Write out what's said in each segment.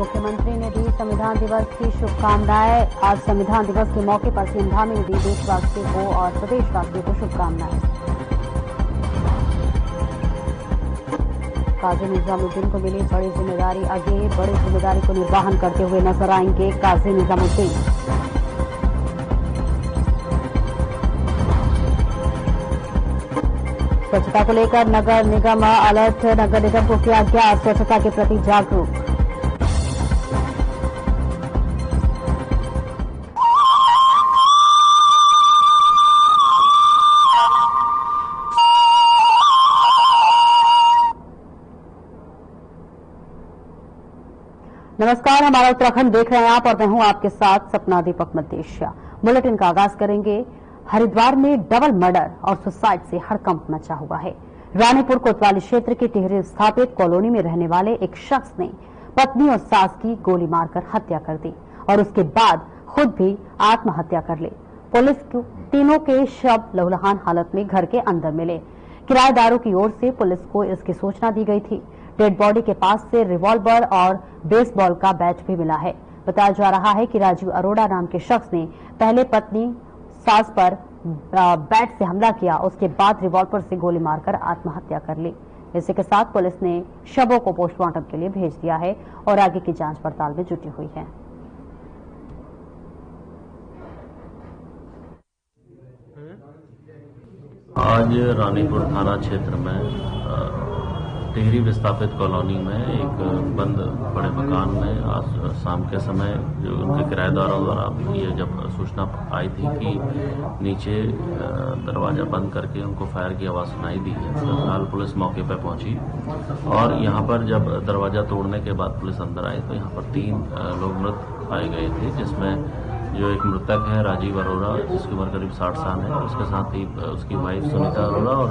मुख्यमंत्री ने दी संविधान दिवस की शुभकामनाएं। आज संविधान दिवस के मौके पर सीएम धामी ने दी देशवासियों को और प्रदेशवासियों को शुभकामनाएं। काजी निजामुद्दीन को मिली बड़ी जिम्मेदारी, आगे बड़ी जिम्मेदारी को निर्वहन करते हुए नजर आएंगे काजी निजामुद्दीन। स्वच्छता को लेकर नगर निगम अलर्ट, नगर निगम को किया गया स्वच्छता के प्रति जागरूक। नमस्कार, हमारा उत्तराखंड देख रहे हैं आप और मैं हूं आपके साथ सपना दीपक मल्लेशिया। बुलेटिन का आगाज करेंगे। हरिद्वार में डबल मर्डर और सुसाइड से हड़कंप मचा हुआ है। रानीपुर कोतवाली क्षेत्र के टिहरी स्थापित कॉलोनी में रहने वाले एक शख्स ने पत्नी और सास की गोली मारकर हत्या कर दी और उसके बाद खुद भी आत्महत्या कर ली। पुलिस को तीनों के शव लहूलुहान हालत में घर के अंदर मिले। किराएदारों की ओर से पुलिस को इसकी सूचना दी गई थी। डेड बॉडी के पास से रिवॉल्वर और बेसबॉल का बैट भी मिला है। बताया जा रहा है कि राजीव अरोड़ा नाम के शख्स ने पहले पत्नी सास पर बैट से हमला किया, उसके बाद रिवॉल्वर से गोली मारकर आत्महत्या कर ली। इसी के साथ पुलिस ने शवों को पोस्टमार्टम के लिए भेज दिया है और आगे की जांच पड़ताल में जुटी हुई है। आज रानीपुर थाना क्षेत्र में टिहरी विस्थापित कॉलोनी में एक बंद बड़े मकान में आज शाम के समय जो उनके किराएदारों द्वारा ये जब सूचना आई थी कि नीचे दरवाजा बंद करके उनको फायर की आवाज़ सुनाई दी है। फिलहाल पुलिस मौके पर पहुंची और यहां पर जब दरवाजा तोड़ने के बाद पुलिस अंदर आई तो यहां पर 3 लोग मृत पाए गए थे, जिसमें जो एक मृतक है राजीव अरोड़ा जिसकी उम्र करीब 60 साल है, उसके साथ ही उसकी वाइफ सुनीता अरोड़ा और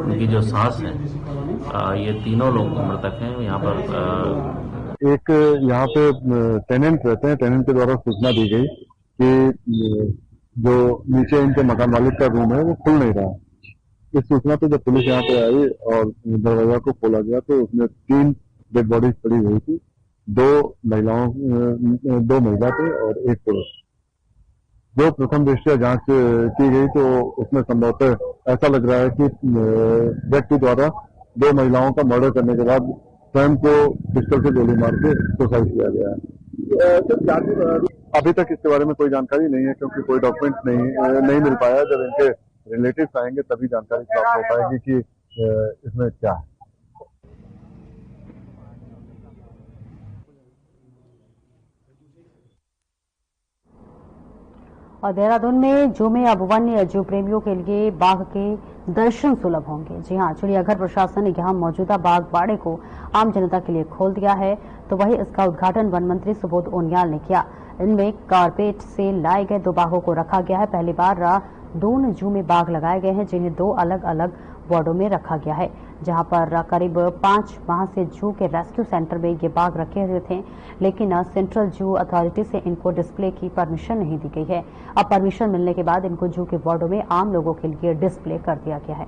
उनकी जो सास है, ये तीनों लोग मृतक हैं। यहाँ पर एक यहाँ पे टेनेंट रहते हैं, टेनेंट के द्वारा सूचना दी गई कि जो नीचे इनके मकान मालिक का रूम है वो खुल नहीं रहा। इस सूचना पे जब पुलिस यहाँ पे आई और दरवाजा को खोला गया तो उसमें 3 डेड बॉडीज पड़ी हुई थी। 2 महिला थे और 1 पुरुष। जो प्रथम दृष्टया जांच की गई तो उसमें संभवतः ऐसा लग रहा है कि व्यक्ति द्वारा 2 महिलाओं का मर्डर करने के बाद स्वयं को पिस्टल से गोली मार के सुसाइड किया गया है। अभी तक इसके बारे में कोई जानकारी नहीं है क्योंकि कोई डॉक्यूमेंट नहीं मिल पाया। जब इनके रिलेटिव्स आएंगे तभी जानकारी प्राप्त हो पाएगी कि इसमें क्या है। और देहरादून में जू में अब वन्य जीव प्रेमियों के लिए बाघ के दर्शन सुलभ होंगे। जी हां, चिड़ियाघर प्रशासन ने यहां मौजूदा बाघ बाड़े को आम जनता के लिए खोल दिया है, तो वहीं इसका उद्घाटन वन मंत्री सुबोध उनियाल ने किया। इनमें कारपेट से लाए गए 2 बाघों को रखा गया है। पहली बार दून जू में बाघ लगाए गए हैं, जिन्हें 2 अलग अलग वार्डों में रखा गया है, जहां पर करीब 5 माह से जू के रेस्क्यू सेंटर में ये बाघ रखे हुए थे, लेकिन सेंट्रल जू अथॉरिटी से इनको डिस्प्ले की परमिशन नहीं दी गई है। अब परमिशन मिलने के बाद इनको जू के वार्डों में आम लोगों के लिए डिस्प्ले कर दिया गया है।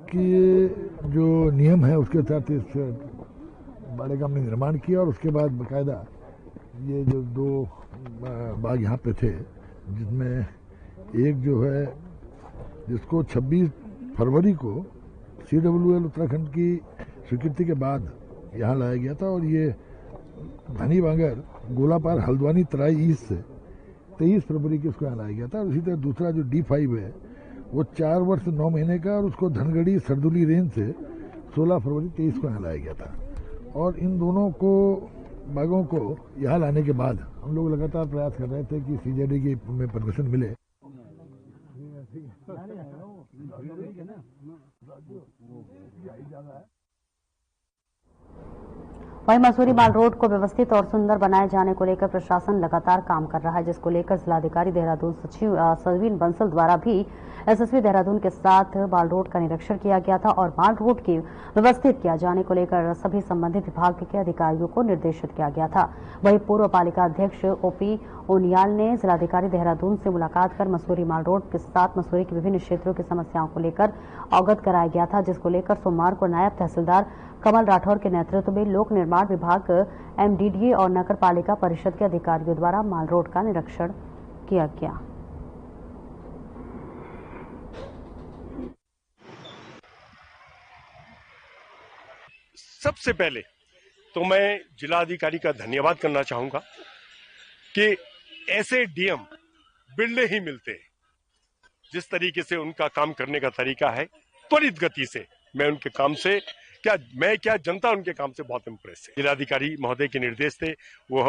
कि जो नियम है उसके तहत इस बाड़े का हमने निर्माण किया और उसके बाद बाकायदा ये जो 2 बाघ यहाँ पे थे, जिसमें एक जो है जिसको 26 फरवरी को CWL उत्तराखंड की स्वीकृति के बाद यहाँ लाया गया था और ये धनी बांगर गोलापार हल्द्वानी तराई ईस्ट से 23 फरवरी को इसको यहाँ लाया गया था। और इसी तरह दूसरा जो D5 है वो 4 वर्ष 9 महीने का और उसको धनगढ़ी सरदुली रेंज से 16 फरवरी 23 को यहाँ लाया गया था। और इन दोनों को बाघों को यहाँ लाने के बाद हम लोग लगातार प्रयास कर रहे थे कि CJD की में परमिशन मिले। वहीं मसूरी माल रोड को व्यवस्थित और सुंदर बनाए जाने को लेकर प्रशासन लगातार काम कर रहा है, जिसको लेकर जिलाधिकारी देहरादून सचिव सरवीन बंसल द्वारा भी एसएसपी देहरादून के साथ माल रोड का निरीक्षण किया गया था और माल रोड की व्यवस्थित किया जाने को लेकर सभी संबंधित विभाग के अधिकारियों को निर्देशित किया गया था। वहीं पूर्व पालिका अध्यक्ष ओपी ओनियाल ने जिलाधिकारी देहरादून से मुलाकात कर मसूरी माल रोड के साथ मसूरी के विभिन्न क्षेत्रों की समस्याओं को लेकर अवगत कराया गया था, जिसको लेकर सोमवार को नायब तहसीलदार कमल राठौर के नेतृत्व में लोक निर्माण विभाग, एमडीडीए और नगर पालिका परिषद के अधिकारियों द्वारा माल रोड का निरीक्षण किया गया। सबसे पहले तो मैं जिलाधिकारी का धन्यवाद करना चाहूंगा कि ऐसे डीएम बिरले ही मिलते हैं। जिस तरीके से उनका काम करने का तरीका है, त्वरित गति से मैं उनके काम से क्या जनता उनके काम से बहुत इम्प्रेस है। जिलाधिकारी महोदय के निर्देश थे, वो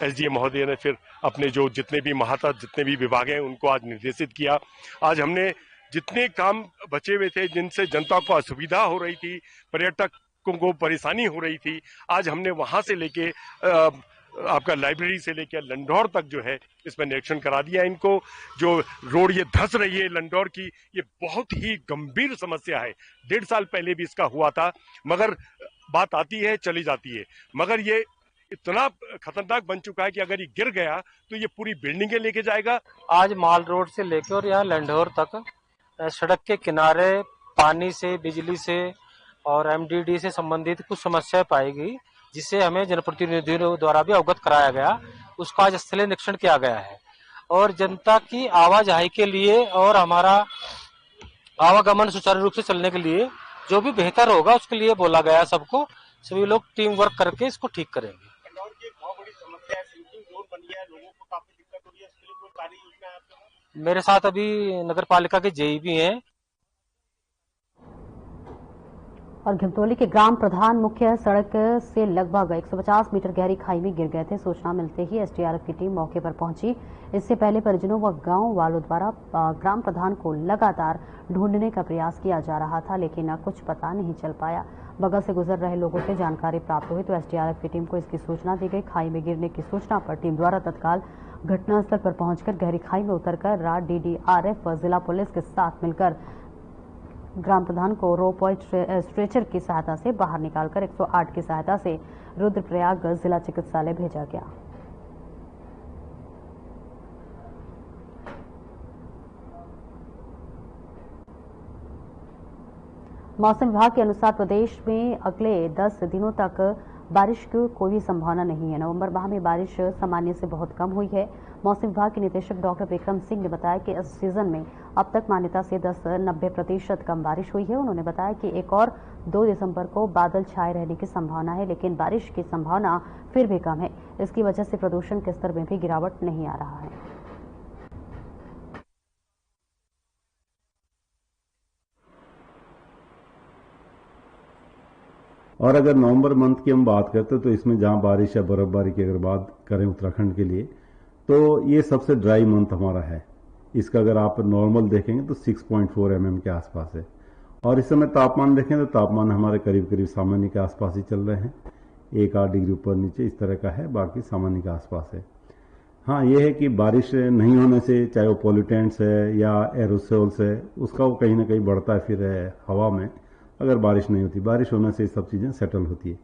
एसडीएम महोदय ने फिर अपने जो जितने भी जितने भी विभाग हैं उनको आज निर्देशित किया। आज हमने जितने काम बचे हुए थे, जिनसे जनता को असुविधा हो रही थी, पर्यटकों को परेशानी हो रही थी, आज हमने वहां से लेके आपका लाइब्रेरी से लेकर लंढौर तक जो है इसमें निरीक्षण करा दिया। इनको जो रोड ये धंस रही है लंढौर की, ये बहुत ही गंभीर समस्या है। 1.5 साल पहले भी इसका हुआ था, मगर बात आती है चली जाती है, मगर ये इतना खतरनाक बन चुका है कि अगर ये गिर गया तो ये पूरी बिल्डिंगें लेके जाएगा। आज माल रोड से लेकर और यहाँ लंढौर तक सड़क के किनारे पानी से, बिजली से और एमडीडी से संबंधित कुछ समस्याएं पाई गई, जिसे हमें जनप्रतिनिधियों द्वारा भी अवगत कराया गया। उसका आज स्थलीय निरीक्षण किया गया है और जनता की आवाजाही के लिए और हमारा आवागमन सुचारू रूप से चलने के लिए जो भी बेहतर होगा उसके लिए बोला गया। सबको, सभी लोग टीम वर्क करके इसको ठीक करेंगे। मेरे साथ अभी नगर पालिका के जेई भी हैं। और घिमतौली के ग्राम प्रधान मुख्य सड़क से लगभग 150 मीटर गहरी खाई में गिर गए थे। सूचना मिलते ही एसडीआरएफ की टीम मौके पर पहुंची। इससे पहले परिजनों व गांव वालों द्वारा ग्राम प्रधान को लगातार ढूंढने का प्रयास किया जा रहा था, लेकिन कुछ पता नहीं चल पाया। बगल से गुजर रहे लोगों से जानकारी प्राप्त हुई तो एसडीआरएफ की टीम को इसकी सूचना दी गई। खाई में गिरने की सूचना पर टीम द्वारा तत्काल घटनास्थल पर पहुंचकर गहरी खाई में उतरकर रात डीडीआरएफ व जिला पुलिस के साथ मिलकर ग्राम प्रधान को रोप और स्ट्रेचर की सहायता से बाहर निकालकर 108 की सहायता से रुद्रप्रयाग जिला चिकित्सालय भेजा गया। मौसम विभाग के अनुसार प्रदेश में अगले 10 दिनों तक बारिश की कोई संभावना नहीं है। नवंबर माह में बारिश सामान्य से बहुत कम हुई है। मौसम विभाग के निदेशक डॉक्टर विक्रम सिंह ने बताया कि इस सीजन में अब तक मान्यता से 10-90% कम बारिश हुई है। उन्होंने बताया कि 1 और 2 दिसंबर को बादल छाए रहने की संभावना है, लेकिन बारिश की संभावना फिर भी कम है। इसकी वजह से प्रदूषण के स्तर में भी गिरावट नहीं आ रहा है। और अगर नवंबर मंथ की हम बात करते तो इसमें जहां बारिश या बर्फबारी की अगर बात करें उत्तराखंड के लिए, तो ये सबसे ड्राई मंथ हमारा है। इसका अगर आप नॉर्मल देखेंगे तो 6.4 mm के आसपास है। और इस समय तापमान देखें तो तापमान हमारे करीब करीब सामान्य के आसपास ही चल रहे हैं। 1-8 डिग्री ऊपर नीचे इस तरह का है, बाकी सामान्य के आसपास है। हाँ, ये है कि बारिश नहीं होने से, चाहे वो पॉल्यूटेंट्स है या एरोसोल्स है, उसका वो कहीं ना कहीं बढ़ता है फिर हवा में। अगर बारिश नहीं होती, बारिश होने से सब चीज़ें सेटल होती है,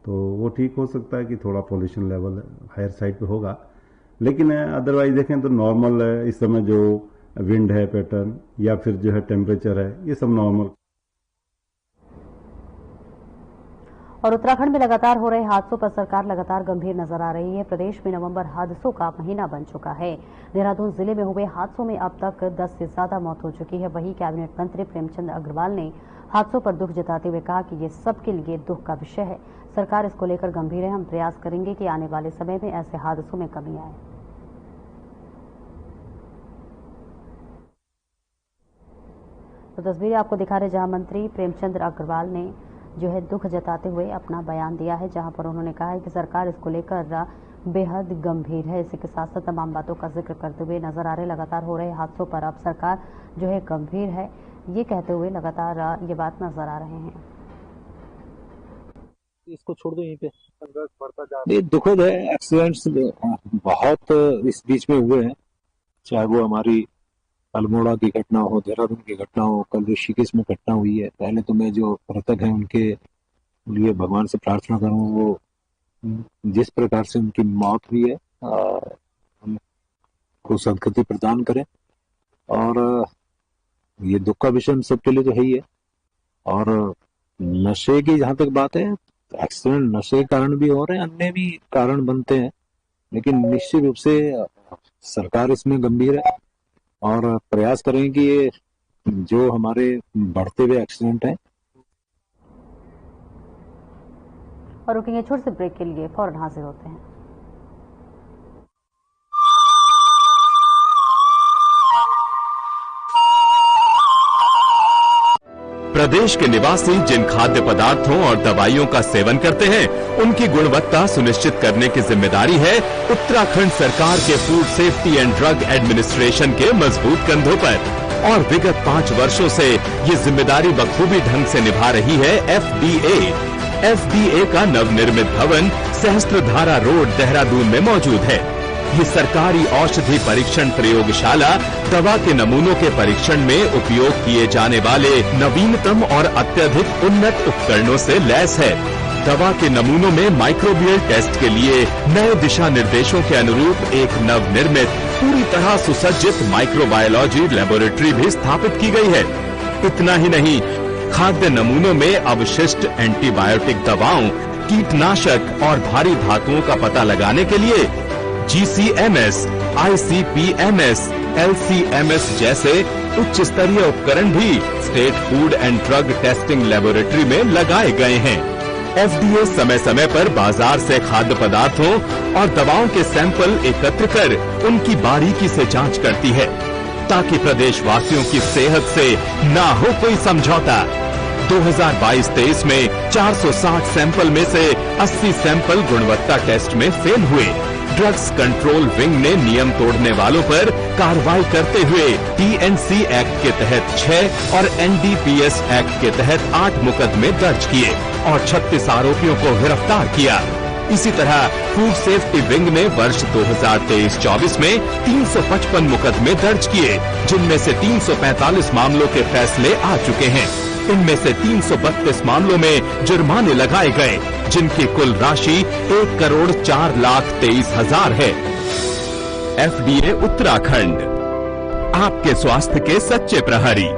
तो वो ठीक हो सकता है कि थोड़ा पॉल्यूशन लेवल हायर साइड पे होगा। लेकिन अदरवाइज देखें तो नॉर्मल है। इस समय जो विंड है पैटर्न या फिर जो है टेम्परेचर है, ये सब नॉर्मल। और उत्तराखंड में लगातार हो रहे हादसों पर सरकार लगातार गंभीर नजर आ रही है। प्रदेश में नवंबर हादसों का महीना बन चुका है। देहरादून जिले में हुए हादसों में अब तक 10 से ज्यादा मौत हो चुकी है। वहीं कैबिनेट मंत्री प्रेमचंद अग्रवाल ने हादसों पर दुख जताते हुए कहा कि ये सबके लिए दुख का विषय है। सरकार इसको लेकर गंभीर है। हम प्रयास करेंगे कि आने वाले समय में ऐसे हादसों में कमी आए। तो तस्वीरें आपको दिखा रहे जहां मंत्री प्रेमचंद अग्रवाल ने जो है दुख जताते हुए अपना बयान दिया है, जहां पर उन्होंने कहा है कि सरकार इसको लेकर बेहद गंभीर है। इसी के साथ साथ तमाम बातों का जिक्र करते हुए नजर आ रहे लगातार हो रहे हादसों पर अब सरकार जो है गंभीर है, ये कहते हुए लगातार ये बात नजर आ रहे हैं। इसको छोड़ दो यहीं पे। संघर्ष बढ़ता जा रहा ये दुखद है, एक्सीडेंट्स बहुत इस बीच में हुए हैं, चाहे वो हमारी अल्मोड़ा की घटना हो, देहरादून की घटना हो, कल ऋषिकेश में घटना हुई है। पहले तो मैं जो मृतक हैं उनके लिए भगवान से प्रार्थना करूँ वो जिस प्रकार से उनकी मौत हुई है उनको सदगति प्रदान करें। और ये दुख का विषय हम सबके लिए तो है ही है। और नशे की जहाँ तक बात है, एक्सीडेंट नशे के कारण भी हो रहे हैं, अन्य भी कारण बनते हैं, लेकिन निश्चित रूप से सरकार इसमें गंभीर है और प्रयास करें कि ये जो हमारे बढ़ते हुए एक्सीडेंट हैं। और रुकेंगे छोटे से ब्रेक के लिए, फौरन हाजिर होते हैं। प्रदेश के निवासी जिन खाद्य पदार्थों और दवाइयों का सेवन करते हैं, उनकी गुणवत्ता सुनिश्चित करने की जिम्मेदारी है उत्तराखंड सरकार के food safety and drug administration के मजबूत कंधों पर। और विगत 5 वर्षों से ये जिम्मेदारी बखूबी ढंग से निभा रही है FDA। FDA का नवनिर्मित भवन सहस्त्रधारा रोड देहरादून में मौजूद है। ये सरकारी औषधि परीक्षण प्रयोगशाला दवा के नमूनों के परीक्षण में उपयोग किए जाने वाले नवीनतम और अत्यधिक उन्नत उपकरणों से लैस है। दवा के नमूनों में माइक्रोबियल टेस्ट के लिए नए दिशा निर्देशों के अनुरूप एक नवनिर्मित पूरी तरह सुसज्जित माइक्रोबायोलॉजी लेबोरेटरी भी स्थापित की गई है। इतना ही नहीं, खाद्य नमूनों में अवशिष्ट एंटीबायोटिक दवाओं, कीटनाशक और भारी धातुओं का पता लगाने के लिए GCMS, ICP-MS, LC-MS जैसे उच्च स्तरीय उपकरण भी state food and drug testing laboratory में लगाए गए हैं। FDA समय समय पर बाजार से खाद्य पदार्थों और दवाओं के सैंपल एकत्र कर उनकी बारीकी से जांच करती है, ताकि प्रदेश वासियों की सेहत से ना हो कोई समझौता। 2022-23 में 460 सैंपल में से 80 सैंपल गुणवत्ता टेस्ट में फेल हुए। ड्रग्स कंट्रोल विंग ने नियम तोड़ने वालों पर कार्रवाई करते हुए TNC एक्ट के तहत 6 और NDPS एक्ट के तहत 8 मुकदमे दर्ज किए और 36 आरोपियों को गिरफ्तार किया। इसी तरह फूड सेफ्टी विंग ने वर्ष 2023-24 में 355 मुकदमे दर्ज किए, जिनमें से 345 मामलों के फैसले आ चुके हैं। इनमें से 332 मामलों में जुर्माने लगाए गए, जिनकी कुल राशि 1,04,23,000 है। FDA उत्तराखंड, आपके स्वास्थ्य के सच्चे प्रहरी।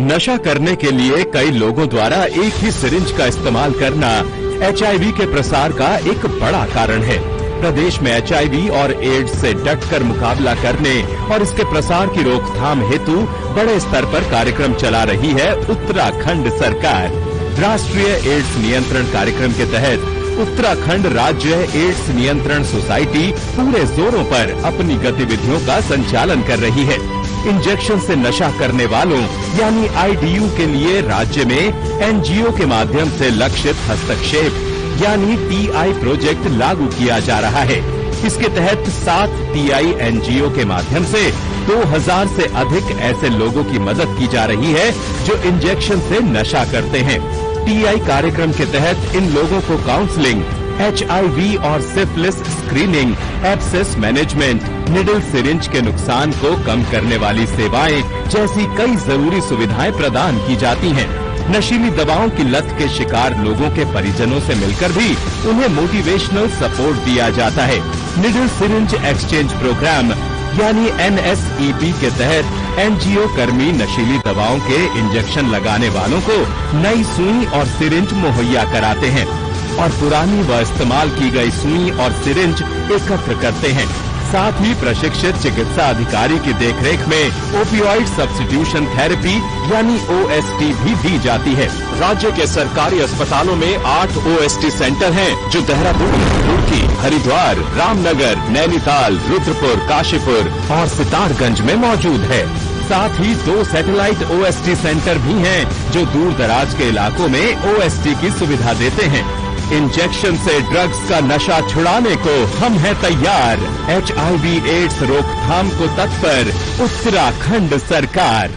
नशा करने के लिए कई लोगों द्वारा एक ही सिरिंज का इस्तेमाल करना HIV के प्रसार का एक बड़ा कारण है। प्रदेश में HIV और एड्स से डटकर मुकाबला करने और इसके प्रसार की रोकथाम हेतु बड़े स्तर पर कार्यक्रम चला रही है उत्तराखंड सरकार। राष्ट्रीय एड्स नियंत्रण कार्यक्रम के तहत उत्तराखंड राज्य एड्स नियंत्रण सोसाइटी पूरे जोरों पर अपनी गतिविधियों का संचालन कर रही है। इंजेक्शन से नशा करने वालों यानी IDU के लिए राज्य में NGO के माध्यम से लक्षित हस्तक्षेप यानी TI प्रोजेक्ट लागू किया जा रहा है। इसके तहत 7 TI NGO के माध्यम से 2000 से अधिक ऐसे लोगों की मदद की जा रही है जो इंजेक्शन से नशा करते हैं। TI कार्यक्रम के तहत इन लोगों को काउंसलिंग, HIV और syphilis screening, abscess management, needle syringe के नुकसान को कम करने वाली सेवाएं जैसी कई जरूरी सुविधाएं प्रदान की जाती हैं। नशीली दवाओं की लत के शिकार लोगों के परिजनों से मिलकर भी उन्हें मोटिवेशनल सपोर्ट दिया जाता है। निडल सिरिंज एक्सचेंज प्रोग्राम यानी NSEP के तहत NGO कर्मी नशीली दवाओं के इंजेक्शन लगाने वालों को नई सुई और सिरिंज मुहैया कराते हैं और पुरानी व इस्तेमाल की गई सुई और सिरिंज एकत्र करते हैं। साथ ही प्रशिक्षित चिकित्सा अधिकारी की देखरेख में ओपियोइड सब्स्टिट्यूशन थेरेपी यानी OST भी दी जाती है। राज्य के सरकारी अस्पतालों में 8 OST सेंटर हैं, जो देहरादून, रुड़की, हरिद्वार, रामनगर, नैनीताल, रुद्रपुर, काशीपुर और सितारगंज में मौजूद है। साथ ही 2 सैटेलाइट OST सेंटर भी हैं, जो दूर दराज के इलाकों में OST की सुविधा देते हैं। इंजेक्शन से ड्रग्स का नशा छुड़ाने को हम हैं तैयार। HIV एड्स रोकथाम को तत्पर उत्तराखंड सरकार।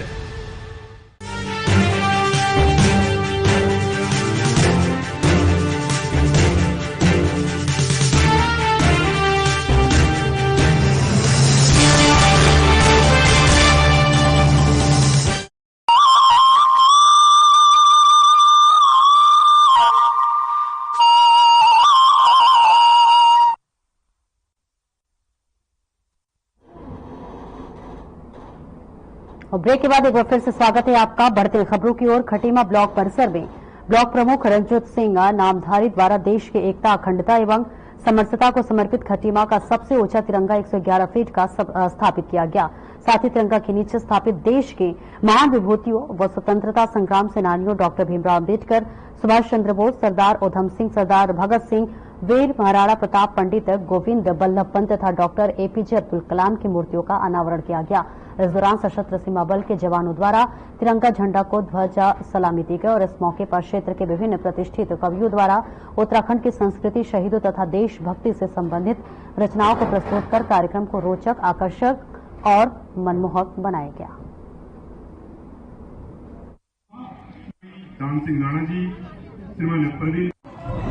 और ब्रेक के बाद एक बार फिर से स्वागत है आपका। बढ़ते हैं खबरों की ओर। खटीमा ब्लॉक परिसर में ब्लॉक प्रमुख रंजीत सिंह नामधारी द्वारा देश की एकता, अखंडता एवं समरसता को समर्पित खटीमा का सबसे ऊंचा तिरंगा 111 फीट का स्थापित किया गया। साथ ही तिरंगा के नीचे स्थापित देश के महान विभूतियों व स्वतंत्रता संग्राम सेनानियों डॉक्टर भीमराव अम्बेडकर, सुभाष चंद्र बोस, सरदार उधम सिंह, सरदार भगत सिंह, वीर महाराणा प्रताप, पंडित गोविंद बल्लभ पंत तथा डॉक्टर एपीजे अब्दुल कलाम की मूर्तियों का अनावरण किया गया। इस दौरान सशस्त्र सीमा बल के जवानों द्वारा तिरंगा झंडा को ध्वजा सलामी दी गई और इस मौके पर क्षेत्र के विभिन्न प्रतिष्ठित कवियों द्वारा उत्तराखंड की संस्कृति, शहीदों तथा देशभक्ति से संबंधित रचनाओं को प्रस्तुत कर कार्यक्रम को रोचक, आकर्षक और मनमोहक बनाया गया।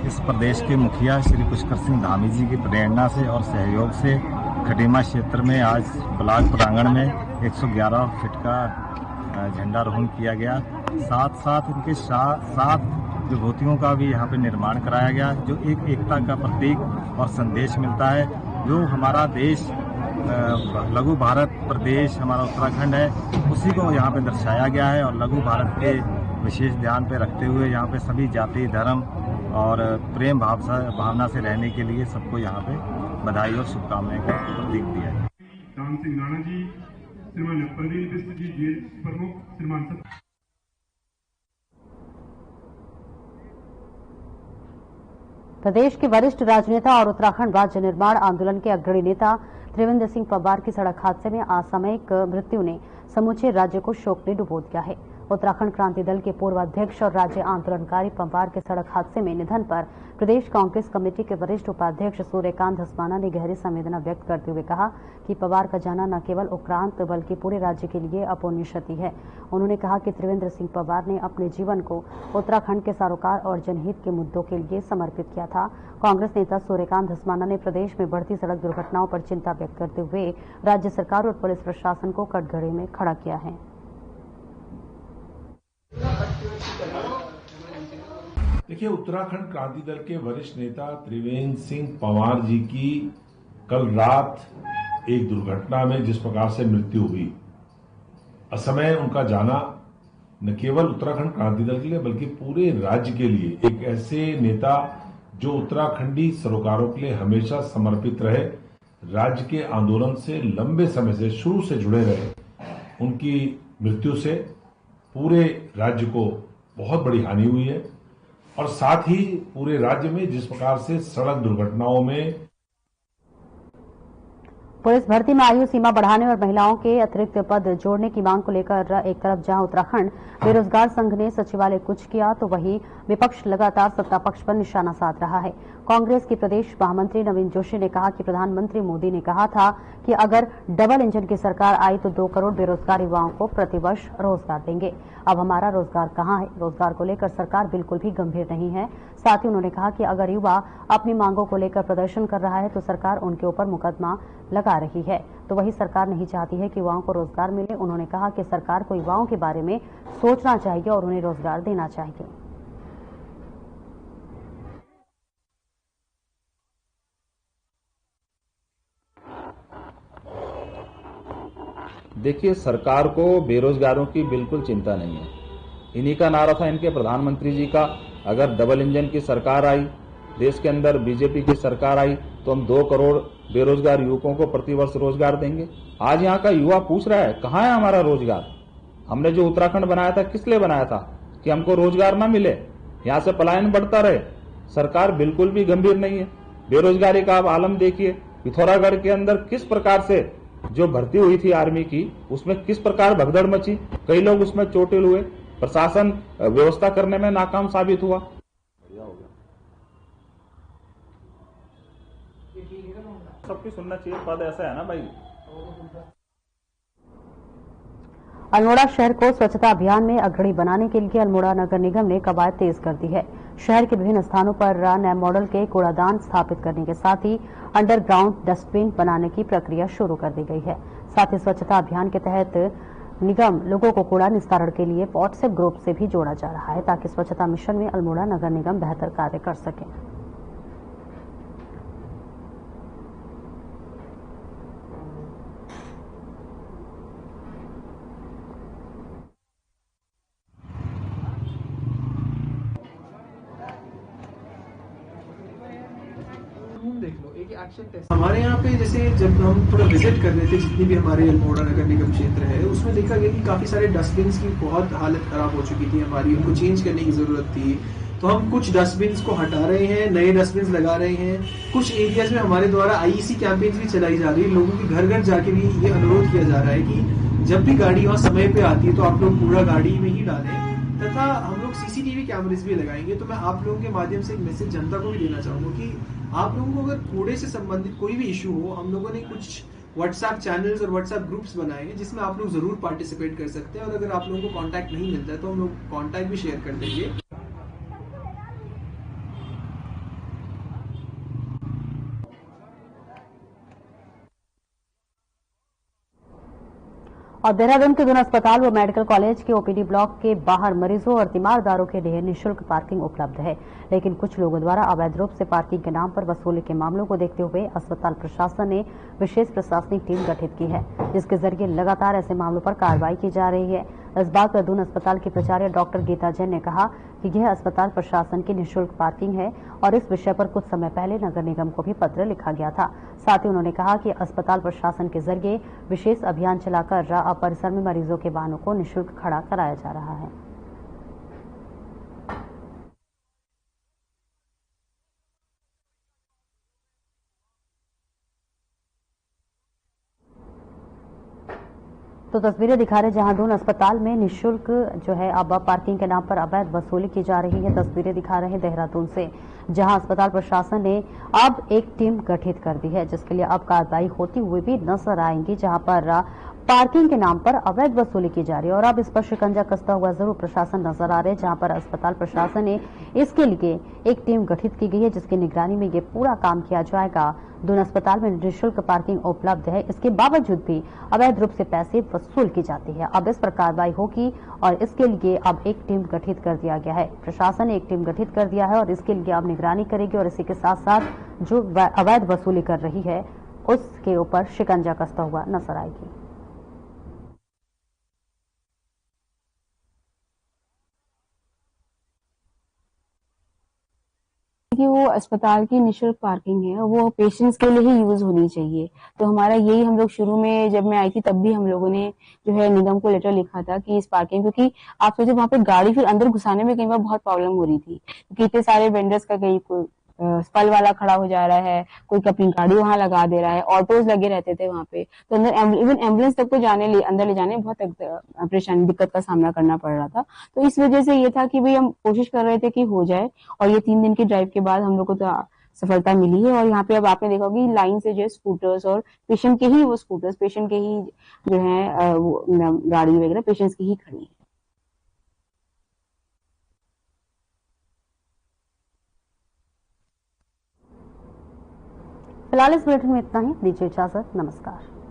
इस प्रदेश के मुखिया श्री पुष्कर सिंह धामी जी की प्रेरणा से और सहयोग से खटीमा क्षेत्र में आज ब्लॉक प्रांगण में 111 फीट का झंडारोहण किया गया। साथ साथ इनके 7 विभूतियों का भी यहाँ पे निर्माण कराया गया, जो एक एकता का प्रतीक और संदेश मिलता है। जो हमारा देश लघु भारत प्रदेश हमारा उत्तराखंड है, उसी को यहाँ पे दर्शाया गया है और लघु भारत के विशेष ध्यान पे रखते हुए यहाँ पे सभी जाति, धर्म और प्रेम भावना से रहने के लिए सबको यहाँ पे बधाई और शुभकामनाएं का प्रतीक दिया है। राम सिंह राणा जी, श्रीमान प्रवीण बिष्ट जी, प्रमुख श्रीमान प्रदेश के वरिष्ठ राजनेता और उत्तराखंड राज्य निर्माण आंदोलन के अग्रणी नेता त्रिवेंद्र सिंह पवार की सड़क हादसे में असामयिक मृत्यु ने समूचे राज्य को शोक में डुबो दिया है। उत्तराखंड क्रांति दल के पूर्व अध्यक्ष और राज्य आंदोलनकारी पवार के सड़क हादसे में निधन पर प्रदेश कांग्रेस कमेटी के वरिष्ठ उपाध्यक्ष सूर्यकांत धस्माना ने गहरी संवेदना व्यक्त करते हुए कहा कि पवार का जाना न केवल उपरांत बल्कि पूरे राज्य के लिए अपूर्णीय क्षति है। उन्होंने कहा कि त्रिवेंद्र सिंह पवार ने अपने जीवन को उत्तराखंड के सरोकार और जनहित के मुद्दों के लिए समर्पित किया था। कांग्रेस नेता सूर्यकांत धस्माना ने प्रदेश में बढ़ती सड़क दुर्घटनाओं पर चिंता व्यक्त करते हुए राज्य सरकार और पुलिस प्रशासन को कटघरे में खड़ा किया है। देखिए, उत्तराखंड क्रांति दल के वरिष्ठ नेता त्रिवेंद्र सिंह पवार जी की कल रात एक दुर्घटना में जिस प्रकार से मृत्यु हुई, असमय उनका जाना न केवल उत्तराखंड क्रांति दल के लिए बल्कि पूरे राज्य के लिए, एक ऐसे नेता जो उत्तराखंडी सरोकारों के लिए हमेशा समर्पित रहे, राज्य के आंदोलन से लंबे समय से शुरू से जुड़े रहे, उनकी मृत्यु से पूरे राज्य को बहुत बड़ी हानि हुई है। और साथ ही पूरे राज्य में जिस प्रकार से सड़क दुर्घटनाओं में पुलिस भर्ती में आयु सीमा बढ़ाने और महिलाओं के अतिरिक्त पद जोड़ने की मांग को लेकर एक तरफ जहां उत्तराखंड बेरोजगार संघ ने सचिवालय कूच किया, तो वहीं विपक्ष लगातार सत्ता पक्ष पर निशाना साध रहा है। कांग्रेस की प्रदेश महामंत्री नवीन जोशी ने कहा कि प्रधानमंत्री मोदी ने कहा था कि अगर डबल इंजन की सरकार आई तो 2 करोड़ बेरोजगार युवाओं को प्रतिवर्ष रोजगार देंगे। अब हमारा रोजगार कहां है? रोजगार को लेकर सरकार बिल्कुल भी गंभीर नहीं है। साथ ही उन्होंने कहा कि अगर युवा अपनी मांगों को लेकर प्रदर्शन कर रहा है तो सरकार उनके ऊपर मुकदमा लगा रही है, तो वही सरकार नहीं चाहती है कि युवाओं को रोजगार मिले। उन्होंने कहा कि सरकार को युवाओं के बारे में सोचना चाहिए और उन्हें रोजगार देना चाहिए। देखिए, सरकार को बेरोजगारों की बिल्कुल चिंता नहीं है। इन्हीं का नारा था इनके प्रधानमंत्री जी का, अगर डबल इंजन की सरकार आई, देश के अंदर बीजेपी की सरकार आई तो हम 2 करोड़ बेरोजगार युवकों को प्रतिवर्ष रोजगार देंगे। आज यहाँ का युवा पूछ रहा है कहाँ है हमारा रोजगार? हमने जो उत्तराखंड बनाया था किस लिए बनाया था? कि हमको रोजगार ना मिले, यहाँ से पलायन बढ़ता रहे। सरकार बिल्कुल भी गंभीर नहीं है। बेरोजगारी का आप आलम देखिए, पिथौरागढ़ के अंदर किस प्रकार से जो भर्ती हुई थी आर्मी की, उसमें किस प्रकार भगदड़ मची, कई लोग उसमें चोटिल हुए, प्रशासन व्यवस्था करने में नाकाम साबित हुआ। सबकी सुनना चाहिए, पद ऐसा है ना भाई। अल्मोड़ा शहर को स्वच्छता अभियान में अग्रणी बनाने के लिए अल्मोड़ा नगर निगम ने कवायद तेज कर दी है। शहर के विभिन्न स्थानों पर नए मॉडल के कूड़ादान स्थापित करने के साथ ही अंडरग्राउंड डस्टबिन बनाने की प्रक्रिया शुरू कर दी गई है। साथ ही स्वच्छता अभियान के तहत निगम लोगों को कूड़ा निस्तारण के लिए व्हाट्सएप ग्रुप से भी जोड़ा जा रहा है, ताकि स्वच्छता मिशन में अल्मोड़ा नगर निगम बेहतर कार्य कर सके। कि एक्शन हमारे यहाँ पे जैसे जब हम थोड़ा विजिट कर रहे थे जितनी भी हमारे अल्मोड़ा नगर निगम क्षेत्र है उसमें देखा गया कि काफी सारे डस्टबिन की बहुत हालत खराब हो चुकी थी हमारी, उनको चेंज करने की जरूरत थी। तो हम कुछ डस्टबिन को हटा रहे हैं, नए डस्टबिन लगा रहे हैं। कुछ एरियाज में हमारे द्वारा आईईसी कैंपेन्स भी चलाई जा रही है, लोगों के घर घर जाके भी ये अनुरोध किया जा रहा है कि जब भी गाड़ी वहाँ समय पे आती है तो आप लोग कूड़ा गाड़ी में ही डालें, तथा हम लोग सीसीटीवी कैमरेज भी लगाएंगे। तो मैं आप लोगों के माध्यम से एक मैसेज जनता को भी देना चाहूंगा कि आप लोगों को अगर कूड़े से संबंधित कोई भी इश्यू हो, हम लोगों ने कुछ व्हाट्सएप चैनल्स और व्हाट्सएप ग्रुप्स बनाए हैं जिसमें आप लोग जरूर पार्टिसिपेट कर सकते हैं। और अगर आप लोगों को कांटेक्ट नहीं मिलता है तो हम लोग कांटेक्ट भी शेयर कर देंगे। और देहरादून के दोनों अस्पताल व मेडिकल कॉलेज के ओपीडी ब्लॉक के बाहर मरीजों और तीमारदारों के लिए निःशुल्क पार्किंग उपलब्ध है, लेकिन कुछ लोगों द्वारा अवैध रूप से पार्किंग के नाम पर वसूली के मामलों को देखते हुए अस्पताल प्रशासन ने विशेष प्रशासनिक टीम गठित की है, जिसके जरिए लगातार ऐसे मामलों पर कार्रवाई की जा रही है। इस बात पर दून अस्पताल की प्राचार्य डॉक्टर गीता जैन ने कहा कि यह अस्पताल प्रशासन की निःशुल्क पार्किंग है और इस विषय पर कुछ समय पहले नगर निगम को भी पत्र लिखा गया था। साथ ही उन्होंने कहा कि अस्पताल प्रशासन के जरिए विशेष अभियान चलाकर राह परिसर में मरीजों के वाहनों को निःशुल्क खड़ा कराया जा रहा है। तो तस्वीरें दिखा रहे जहां दून अस्पताल में निःशुल्क जो है अब पार्किंग के नाम पर अवैध वसूली की जा रही है। तस्वीरें दिखा रहे हैं देहरादून से, जहां अस्पताल प्रशासन ने अब एक टीम गठित कर दी है, जिसके लिए अब कार्रवाई होती हुई भी नजर आएंगी, जहां पर पार्किंग के नाम पर अवैध वसूली की जा रही है। और अब इस पर शिकंजा कसता हुआ जरूर प्रशासन नजर आ रहे हैं, जहां पर अस्पताल प्रशासन ने इसके लिए एक टीम गठित की गई है, जिसकी निगरानी में ये पूरा काम किया जाएगा। दून अस्पताल में निःशुल्क पार्किंग उपलब्ध है, इसके बावजूद भी अवैध रूप से पैसे वसूल की जाती है। अब इस पर कार्रवाई होगी और इसके लिए अब एक टीम गठित कर दिया गया है। प्रशासन ने एक टीम गठित कर दिया है और इसके लिए अब निगरानी करेगी और इसी के साथ साथ जो अवैध वसूली कर रही है उसके ऊपर शिकंजा कसता हुआ नजर आएगी। कि वो अस्पताल की निःशुल्क पार्किंग है वो पेशेंट्स के लिए ही यूज होनी चाहिए। तो हमारा यही हम लोग शुरू में जब मैं आई थी तब भी हम लोगों ने जो है निगम को लेटर लिखा था कि इस पार्किंग, क्योंकि आप सोचे वहां पे गाड़ी फिर अंदर घुसाने में कई बार बहुत प्रॉब्लम हो रही थी, क्योंकि इतने सारे वेंडर्स का कहीं कोई फल वाला खड़ा हो जा रहा है, कोई अपनी गाड़ी वहां लगा दे रहा है, ऑटोज लगे रहते थे वहां पे, तो अंदर इवन एम्बुलेंस तक को अंदर ले जाने में बहुत परेशानी दिक्कत का सामना करना पड़ रहा था। तो इस वजह से ये था कि भाई हम कोशिश कर रहे थे कि हो जाए, और ये 3 दिन की ड्राइव के बाद हम लोग को तो सफलता मिली है। और यहाँ पे अब आपने देखा होगी लाइन से जो है स्कूटर्स और पेशेंट के ही वो स्कूटर्स, पेशेंट के ही जो है गाड़ी वगैरह पेशेंट्स की ही खड़ी है। फिलहाल इस बुलेटिन में इतना ही, दीजिए इजाजत, नमस्कार।